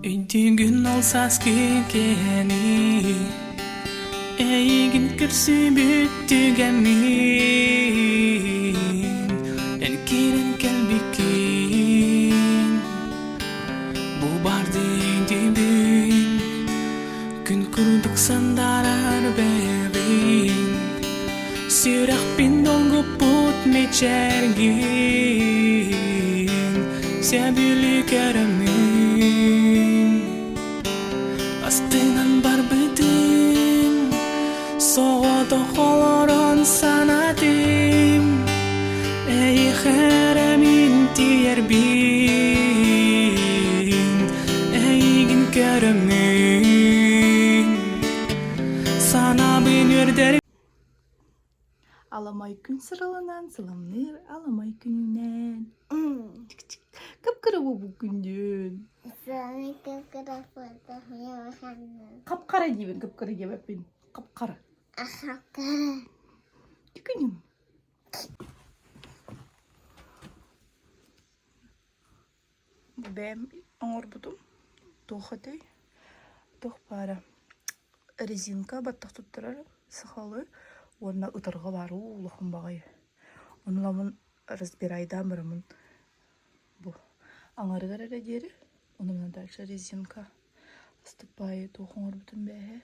Öydüğün olsas kekeni Eygin kırsı büttügemin Elkiren kelbikin Bu bardı öydüğün Gün kurduk sandarar berin Sürah pindol put meçergin Sebülü keremin Astından barbedin Soğudu holoron sanatim Ey keremin tiyerbin Eygin keremin Sana binir derim Alamay gün sıralanan sılamnır alamay gününden. Çık çık. Kapkara bu gündün. Sana kapkara fotoğrafı bakalım. Kapkara gibi kapkara gibi ben. Kapkara. Kapkara. Tükünüm. Ben ağırbudum. Doğaday. Doğ para. Резинка баттах туттарар сахалы. Онна ытырга бару улахын багай. Онламын разбирайдан барамын. Бу аңарыгар эредери. Онумдан дальше резинка. Ступай тохоңор бүтүн бэхэ.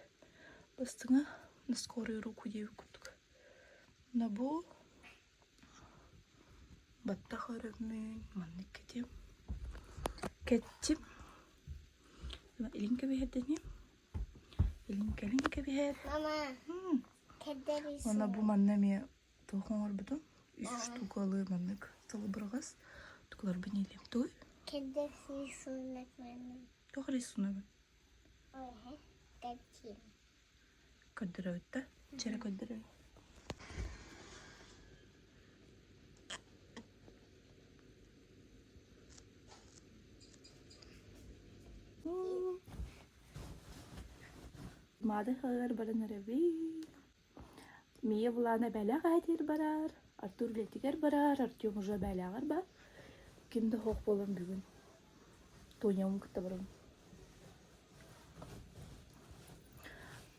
Бастыңа на скорую руку деби куттук. На бу баттах арымын. Маннык кетем. Кеттим. Илинке бэхэдденем. Илинке бэхэд. Mama. Kederi Ona bu mannemi tohumlar bütün. 3 штукалы маннык салыбыргас. Туклар бенелем той. kederi sunnak benim. Тохри сунабы. Ohe. Kederi. Каддыра өтті. Чара каддыра. Мады хагар баран араби. Мия булана бәлә гайдер барар. Артур летигер барар. Артем уже бәләгар бар. Кимді хоқ болам бүгін. Тонямын күтті барам.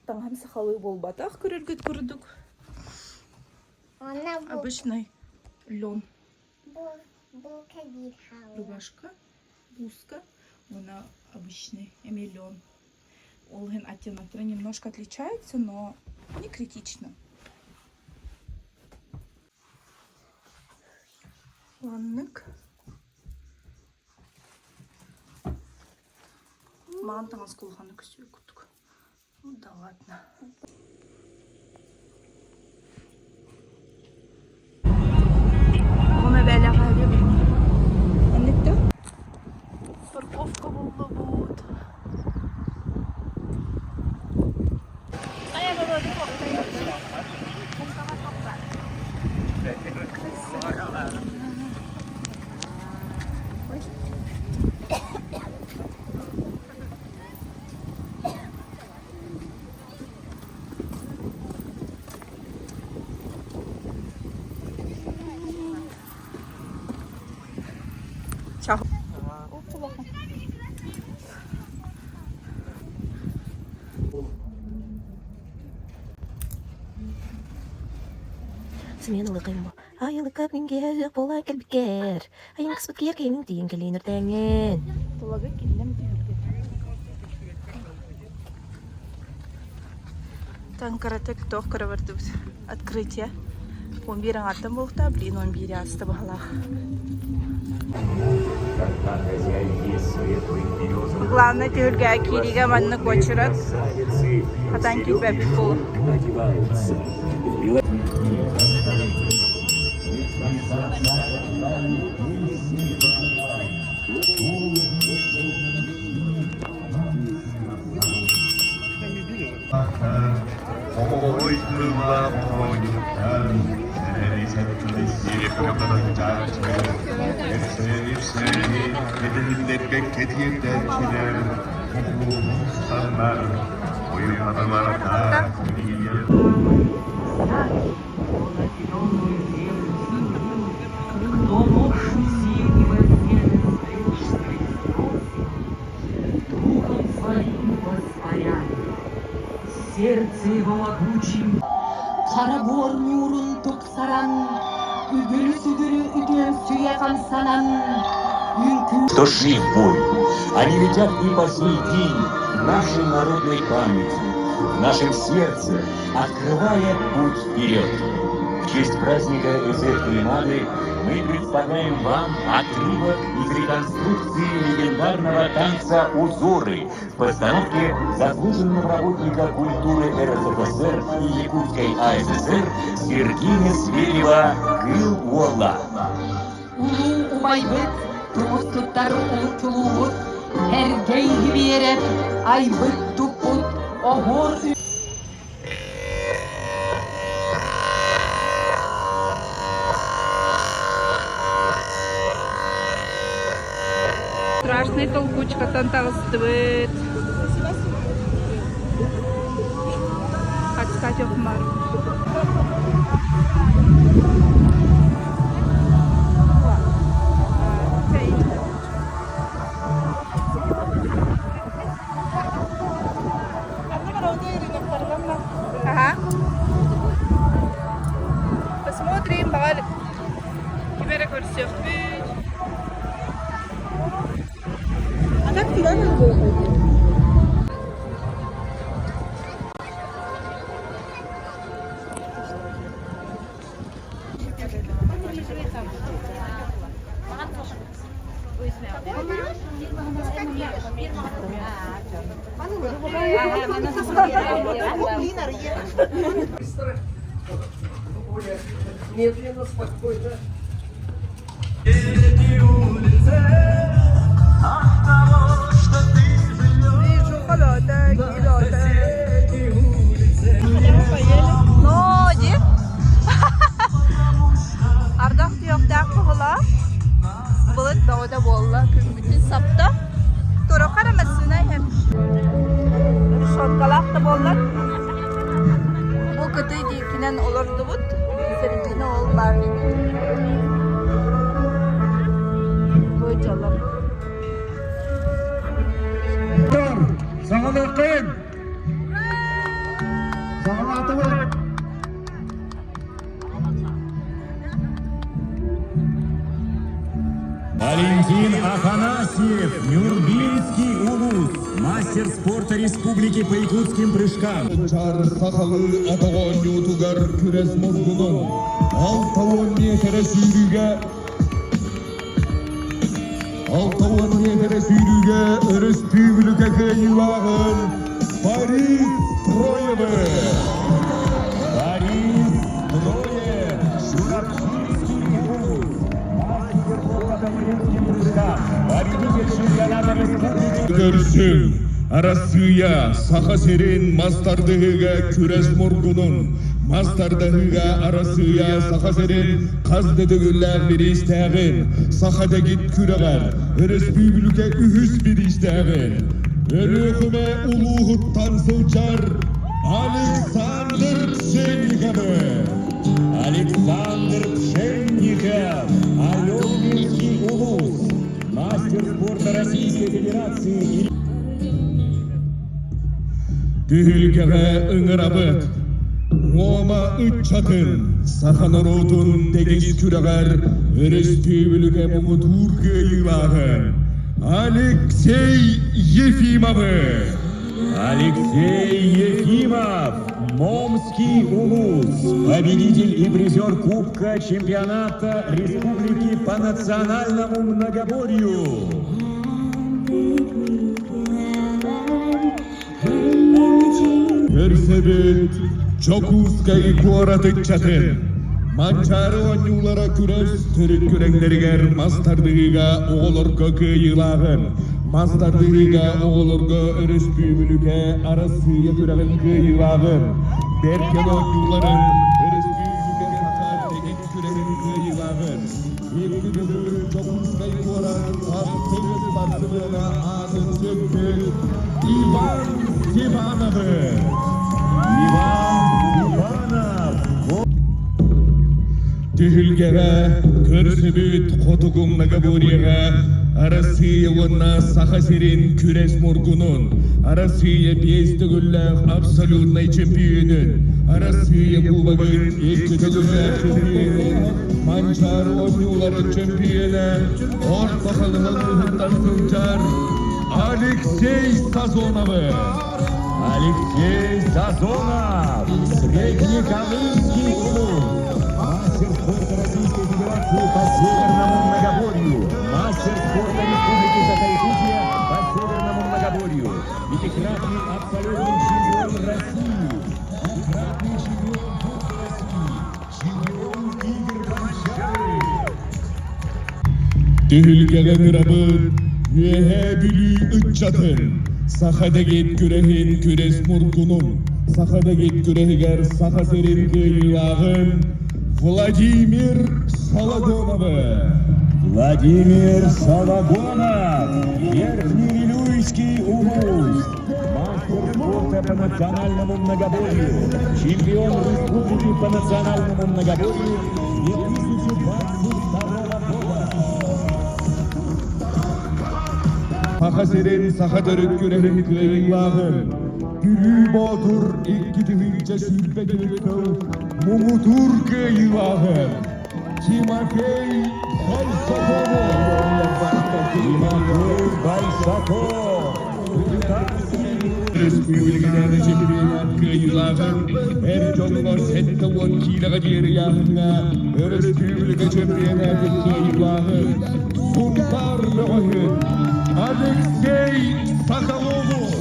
Таңғам сақалы болбатақ көрергет көрдік. Ona bu. Обычный лен. Bu kederi halı. Рубашка, блузка. Она обычный лен. Олген оттенок немножко отличается, но не критично. Ланнык. Маған таңыз қылғаны көсеу күттік. Ну да ладно. Оны бәлі ғайбе білмей. Әнетті? Парковка болды бұд. Аяқ олады қоқтайды. Қоқтама қоқтайды. Чао. Сменалы кыймы. Айылы кабингер, бола келбикер. Айын кыспыт киер кейнің дейін келейнір тәңен. Тулагы келем түйілген. Танкаратек тоққара бардыбыз. Открытие. 11 аттан болықта, блин, 11 асты бағалақ. Главное, түйілге кириге манны көчірат. Қатан келбәбі болы. сердце его могучим. Карагор нюрун топсаран, үгілі-сүгілі үден сүйе қамсанан. Кто жив бой, они летят и по сей день в нашей народной памяти, в нашем сердце, открывая путь вперед. В честь праздника Эзет-Кулимады мы представляем вам отрывок из реконструкции легендарного танца «Узоры» в постановке заслуженного работника культуры РСФСР и Якутской АССР Сергея Зверева «Кыл-Уолла». Улу убайбыт, тұрмыстықтар ұлытылуыт, әргей беріп, айбыт тұппыт, оғыр Страшный толкучка танталыстыбыт. Хачкать окмар. Ага. Посмотрим, погали. Теперь экскурсия. А так туда надо было? медленно, спокойно. Вижу холодок, Ноди. Ардақ түйоқтақ бұғыла. Бұлыт бауыда болла. Күн бүтін сапта. Тұры қарамасына hem. Шотқалақ та боллар. Бұл күті дейкінен олырды бұд. Серімдені ол бар. Бұл жалым. Сағын оқиын! Сағын атып өт! Валентин Афанасьев, Нюрбинский улус, мастер спорта республики по якутским прыжкам. Сақалы атаған ютугар күрес мұргының, алтауын метрі сүйріге республика күйуағын Борис Троевы. Борис Троев, Шуракшинский улус, мастер спорта по якутским прыжкам, победитель чемпионата республики. Көрсің, арасыя саха серен мастардығыға күрес мұргының, мастардығыға арасыя саха серен қаздыдығылар берістәғін, сахадагит күрәғар, республика үхіс берістәғін. Өріқіме ұлығыттан сылчар Александр Пшенниковы. Александр Пшенников, Аленинский улус, мастер спорта Российской Федерации. Түйілгеғі ұңырабыт, Ома үтчатын, саханырудын тегіз күрәғар, республика мұғытурғы илағын. Алексей Ефимовы. Алексей Ефимов, Момский улус, победитель и призер Кубка чемпионата республики по национальному многоборью. Көрсебет, Чокускай қуараты чатын. Манчары онюлара күрес түрік күреңдергер мастардығыға оғылырға күйілағын. Мастардығыға оғылырға республика арасыя күрәғын күйілағын. Беркен онюларын республика сақар деген күрәғын күйілағын. Екі күзір Чокускай қуаратын ақтыңыз басымына атын сөккен Иван Степановы. Түйілгеға, көрсібіт қотығым многоборияға Россия Сахасерин күрес мургунун, Россия бестігілләқ абсолютный чемпионын, Россия кубогын екі төгілләқ чемпионын, Манчар ойнулары чемпионы, орта қалымын ұғыттан күнчар, Алексей Сазоновы. Алексей Сазонов, Среднеколымский клуб, мастер спорта Российской Федерации по Северному многоборью, мастер спорта Республики Саха-Якутия по Северному многоборью, пятикратный абсолютный чемпион России, двукратный чемпион России, чемпион игр Манчары. Тühülgegen Rabın, Vehebili Üccatın, Sahadeget Kürehin Küres Murkunun, Sahadeget Kürehiger Sahaserin Kıyılağın, Vladimir Salagonov'ı. Владимир Салагонов, Верхневилюйский УВУЗ, мастер спорта по национальному многоборью, чемпион республики по национальному многоборью 2022 года. Sahaserin Sahadörük Kürehin Kıyılağın, Gülü Bodur İkkidihince Sülbe Gülkıl, Mumudur Kıyılağın, Timofey Тимофей Байсаков, Республикадан чемпионат Кıyılağın, Erjongo Sette 10 kiloga jeri yağına, Республика чемпионаты Кıyılağın, Suntar Loğun, Алексей Соколов.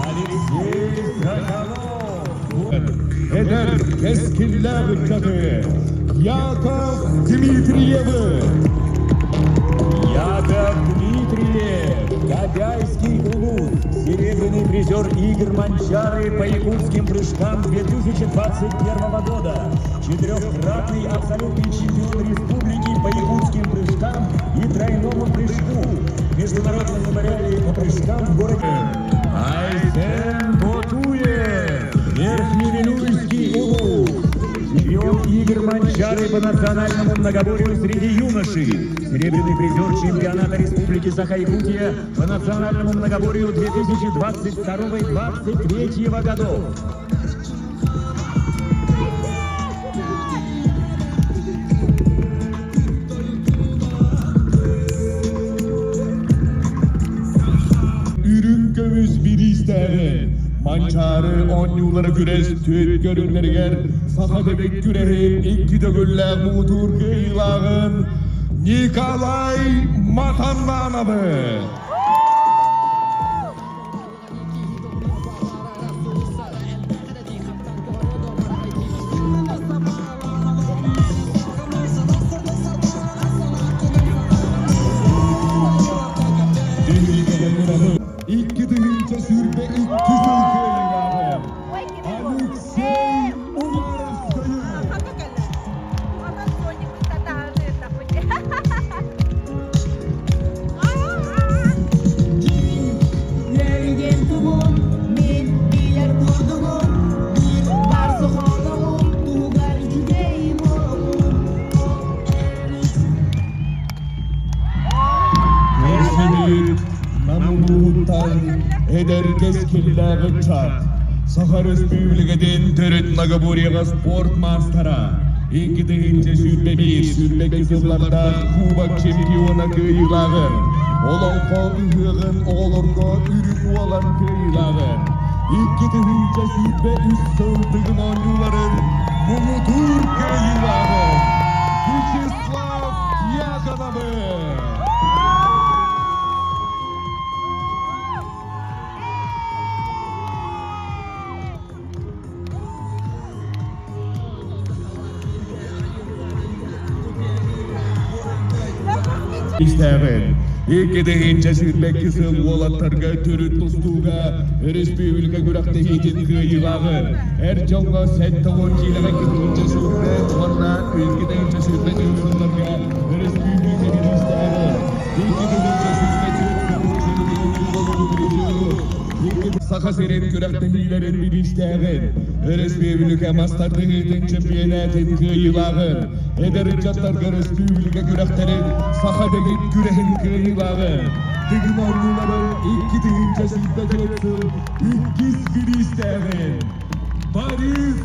Алексей Соколов, Eder Keskinler Kadı, Yakov Dmitriev'ı. Яков Дмитриев, Кобяйский УВУЗ, серебряный призер игр Манчары по якутским прыжкам 2021 года, четырехкратный абсолютный чемпион республики по якутским прыжкам и тройному прыжку, международном мемориале по прыжкам в городе. Айсен Ботуев, Верхневилюйский УВУЗ, чемпион игр Манчары по национальному многоборью среди юношей, серебряный призер чемпионата Республики Саха-Якутия по национальному многоборью 2022-2023 годов. Ürün gömüz bir isteğin, Mançarı on yıllara güreş tüet görünlerger, Sahadebek gürehin iki dögüller mudur kıyılağın, Nikolay Matanlanov'ı. İki dıyınca sürbe iki yıl kıyılağın, Alexey Umarovskay'ı. Mersin'in namluğundan eder keskinliği çat. Saha Respublika'dan törüt nagaburiyaga sport mastara. İki deyince sürbe bir, sürbe kızıllarda Kuba çempiyona kıyılağın. Olanqa ühüğün oğlurga ürün olan kıyılağın. İki deyince sürbe üst sığdığın oyunların Mumudur kıyılağın. Vyacheslav Yakov'ı. İsteğin, iki deyince sürmek kızıl olatlarga törüt dostuğa, Respublika gürakta hitin kıyılağın, Erjongo sette 10 kiloga gidince sürmek, sonra iki deyince sürmek kızıllarga, Respublika bir isteğin, iki deyince sürmek kızıllarga, Saha seren kürektehilerin bilinçtəğin, Respublika Mastardığıdın çempionatın kıyılağın, Eder Çatlarga Respublika kürekterin sahadaki küreğin kıyılağın, Dıgın orduların iki dıgınca sizde yoksun, İkiz bilinçtəğin, Paris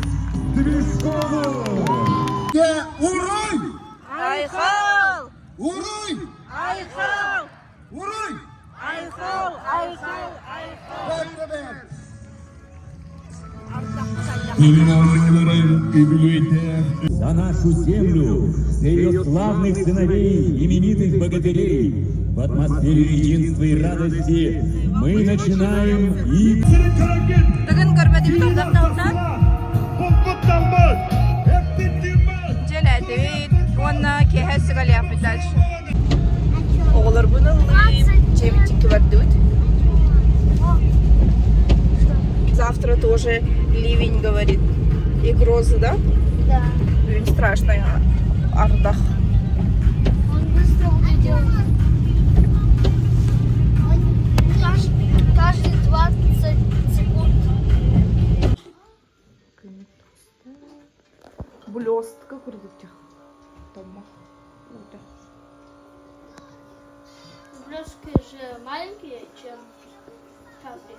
Dviskolu! Ya Uruy! Айхал! Uruy! Айхал! Uruy! Айхал! Айхал! Bekle Кулинарların библиотек. За нашу землю, за ее славных сыновей, именитых богатырей, в атмосфере единства и радости мы начинаем и... Бүгін көрмедім тоқтақта олдан? Желәдет, онна кехесі галияпы дальше. Оғылар бұны чемчики бардут. Завтра тоже ливень, говорит. И грозы, да? Да. Ливень страшный, Ардах. Он быстро уйдет. Каждые 20 секунд. Блестка крутых. Дома. Блестки же маленькие, чем капли.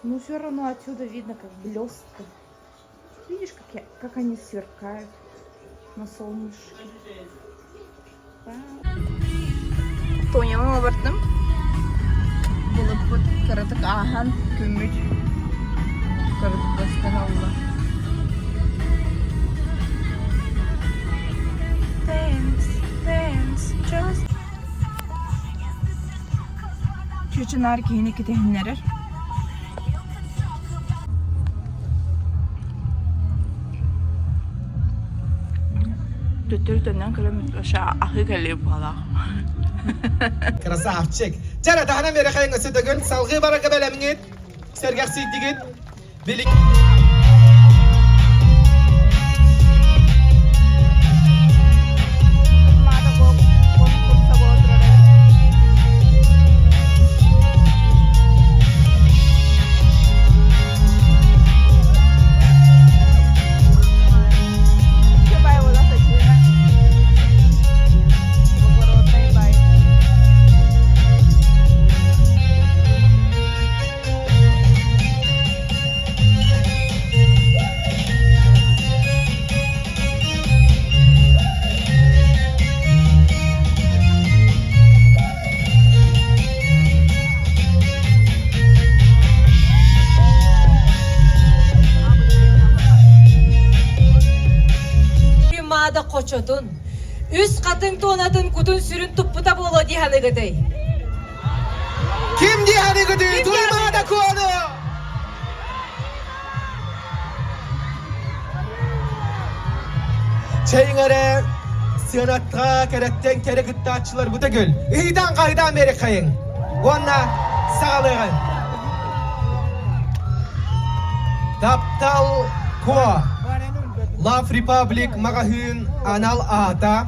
Ну, все равно отсюда видно, как блестка. Видишь, как они сверкают на солнышке. Тоняны бардым. Булып бут кырытык ахан күмүт. Кырытык бастан алла. Thanks, just. Çöçünar kiyini kitehnerer. Tötürtenden kilometre aşağı ahı gelip bala. Красавчик. Жара тахана мере хайнга сөтөгөн салгы барага белемиңет. Сергак сүйдигит. Билик. Mada koçotun, üst katın tonatın kutun sürün tupputa bolo dihalı gıday. Kim dihani gıdı? Duymada konu. Çeyngere sığınatta kerekten kere gıttaçılar bu da göl. İhdan kaydan beri kayın. Ona sağlığın. Daptal ko. Love Republic magahın anal ata.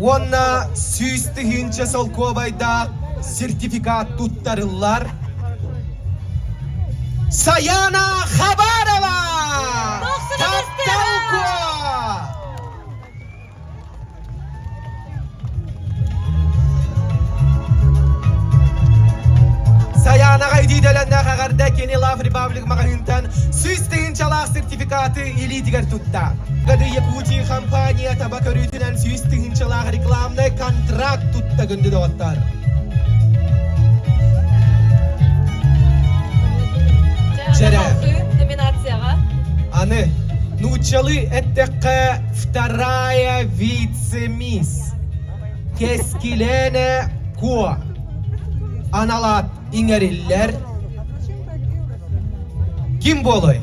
Ona süstihince sol kobayda sertifikat tuttarırlar. Sayana Habarova! Daptal ko! Sayana gaydidelenle kagarda keni Love Republic magahıntan süstihin çalak sertifikatı ili digar tutta. Gadı Yakuti kampanya tabak örütünen süstihin çalak reklamda kontrakt tutta gündü doğatlar. Жара. Номинацияға. Аны научалы это вторая вице-мисс. Кескилене ко. Аналат иңериллер. Kim болой?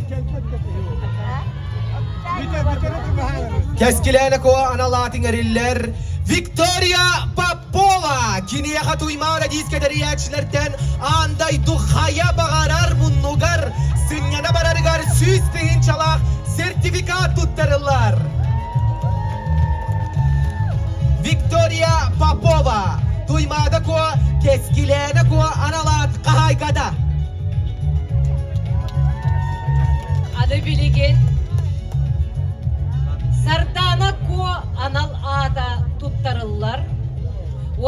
Кескилене ко аналат иңериллер. Виктория Попова. Киния хатуймара дискедерiyatçilerden anday duhaya bağarar munnugar. Sünyana bararıgar süstihin çalak sertifikat tuttarırlar. Victoria Popova. Tuymada ko keskilene ko analat kahaykada.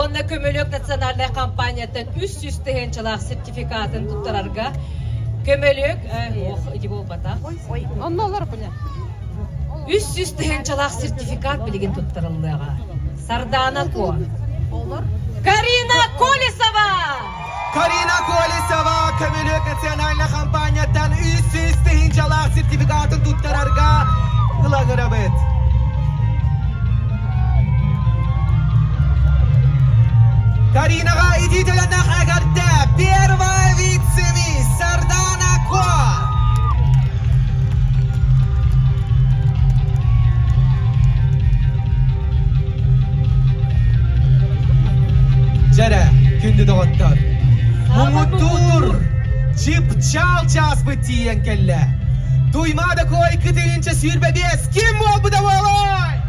Онна көмөлөк национальный компанияттан 300 тыгынчылык сертификатын туттарарга көмөлөк бата. 300 тыгынчылык сертификат билген туттарылдыга. Сардана Ко. Карина Колесова! Karina Kolesova kömülük nasyonalna kampanyadan 300 tıyınçalak sertifikatın tuttararga ılagıra bet. Karinaga iditelennak agarda первая вице-мисс Сардана Ко. Jere, kündü doğuttar. Mumutur, çıpçal çaspı tiyen kelle. Duymada koy kıtıyınca sürbe bez. Kim ol bu da olay?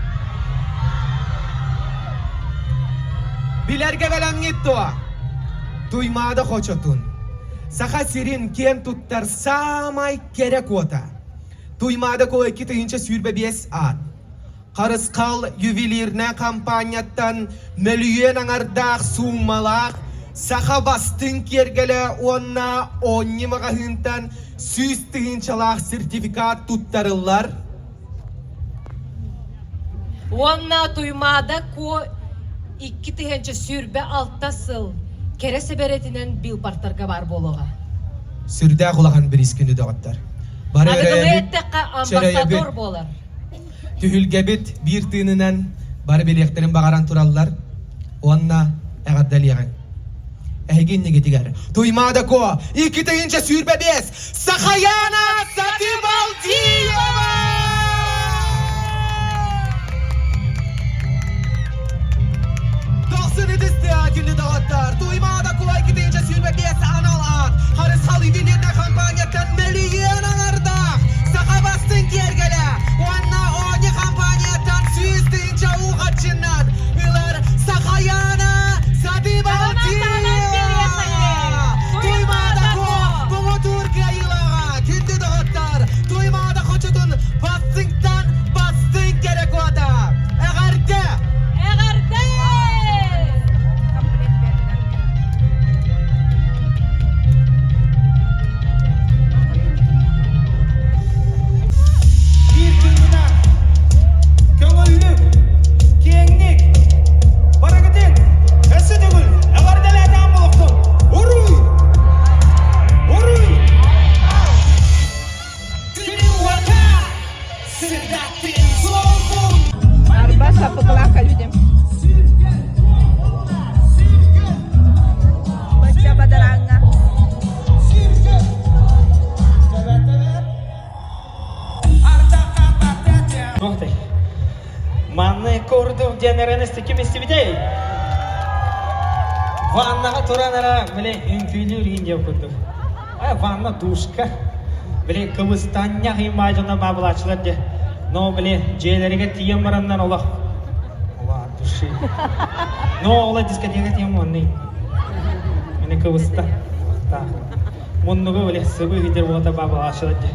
Bilerge velem gitti o. Duymada koçotun. Saha sirin ken tuttar samay gerek ota. Duymada koy kıtıyınca sürbe bez at. Karıskal juvelirne kampanyattan milyon anardak summalak. Saha bastın kergele onna 10 hıntan 100 tıyınçalak sertifikat tuttarırlar. Онна туймада Ко 2 тыгынчы сүрбе 6 сыл кересе беретинен билбартарга бар болуга. Sürde kulağın bir iskini dağıttar. Адыгылеттекка амбассадор болар. Tühülgebit bir tığınınan bar bileklerin bağıran turallar. Onna eğaddaliyan. Ehginni getiger. Tuymada Ko 2 tıyınca sürbe bez. Sakayana Satibaldiyova! Doksını dıstığa günlü dağıttar. Tuymada Ko 2 tıyınca sürbe bez anal at. Harız halı vilirine kampanyattan milyon anardak. Saka bastın kergele. Onna oni kampanyattan 100 tıyınca uğaçınlar. Ilar Sakayana Satibaldiyova! Bastın gerek o da. Eğerde. Bir gününe köngüllük, kenglik, barakatın, esi tügül, eğerdelerden buluktun. Uruy! Uruy! Senin vaka, sedatin soğukun. Arba sapıkla людям. Baca badaranga. Nohtay. Manne kordu generaliste kim istibidey? Vannaga turanara bile ünkülür ince okudu. Ay vanna duşka. Bile Kıbrıs'tanya imajına babılaçlar de. No bile ceyleriga tiyem barandan ola. Ola duşi. No ola diskoteka tiyem onni. Mene Kıbrıs'ta. Ta. Munnuga bile sıvı hider bolata babılaçlar de.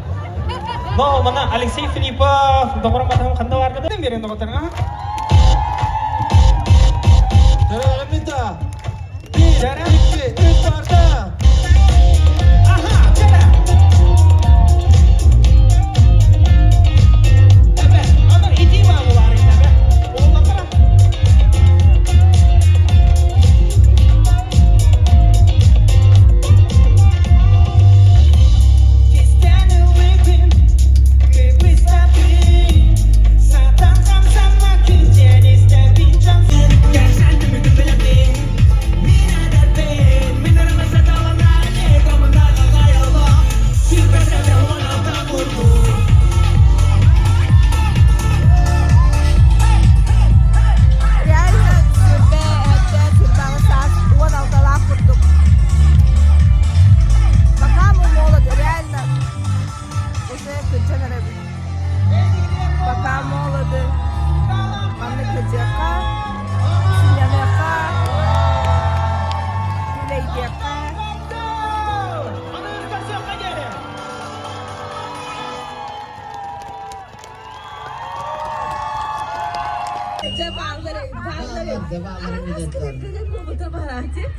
No, mana Alexey Filipov, doktoran batam kanda warga da biren doktoran ah. Dara minta. Dara bitti. Parta. Aha, cara. Evet, ama iti var bu var yine be. Oğlum para. Mira del pen, mira la masada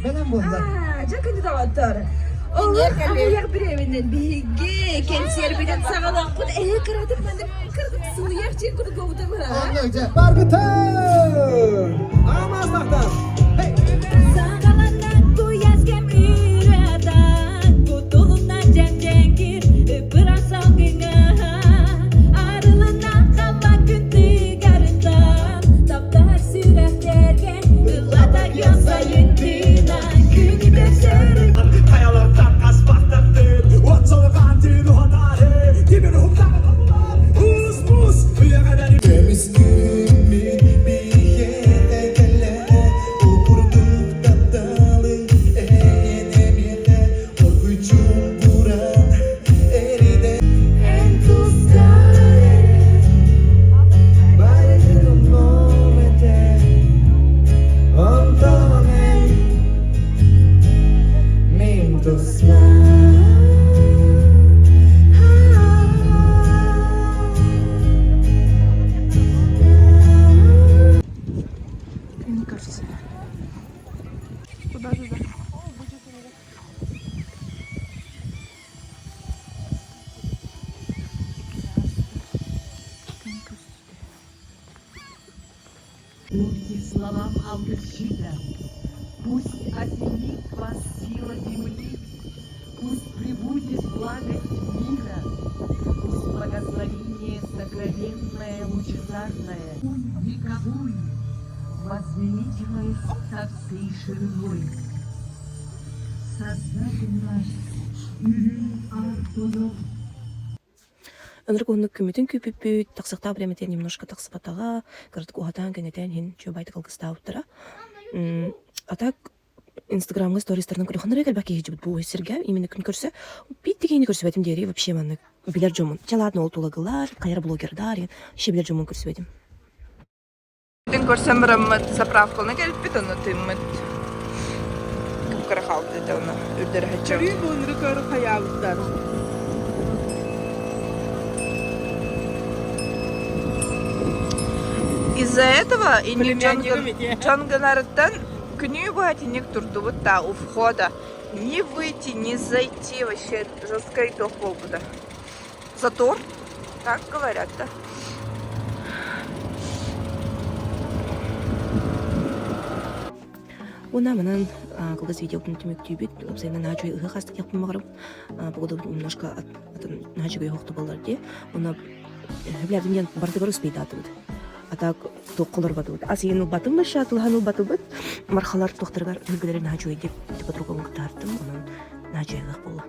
Benim bunlar. Allah ayak birevinden bigi kensiyer bilen sağalak bu kıradım ben de kırdım suyak çek kudu kovuda mı? Anlayacak. Barkıtı. Amazmaktan. Hey. Sağalandan tu yazgem iradan kutulundan cemcengir pırasal gına arılından kalla gündü garından taptar sürek dergen ıladak yasayın dinan günü beseri Kayalardan asfalttadır Otçalı kandil uhanare Kimin hukuklar Buz buz Üye kadar Temiz günümü bir yere gele Okurduk tatlı Eğene bir de Korkucum buran Eride En tuzgare Bari un momete Ontame Mento Мне кажется. Куда туда? Будьте словам Алгырщика, пусть осенит вас сила земли, пусть прибудет благость мира, пусть благословение сокровенное, лучезарное, вековой, возвеличиваясь со всей шириной. Создатель наш, Артуров. Онрык онны күмүтүн күпүппүт, таксакта бреметен немножко таксыпатага, кырдык ухатан кенетен хин чөбайты калгыста уттара. Атак Инстаграмга стористерден көрөхөнөр келбаки хижибит бу эсерге именно күн көрсө, бит дегени көрсөбөтүм дери вообще маны билер жомун. Чаладны ол тулагылар, кайыр блогердар, иши билер жомун көрсөбөтүм. Дин көрсөм бираммыт заправканы келип бит аны тыммыт. Кып карахалды да аны үрдөрө хачам. Чөй бунры көрү каябыттар. Из-за этого и не Джонганардан книгу отенек турдувута у входа. Не выйти, не зайти, вообще жесткая полбуда. Затор, так говорят, да? Уна манан кылгыз видеоны түмөктүбүт, обсайна нажой ыгы хастык япым магарым. Погода немножко нажой хокто болар ди. Уна билердин мен бардыгы успейт атыбыт. А так тоққылар батыбыт. Асыйын батым башы атылған батыбыт. Мархалар тоқтыргар үлгілерін нажой деп по-другому тартым. Онан нажой ылық болу.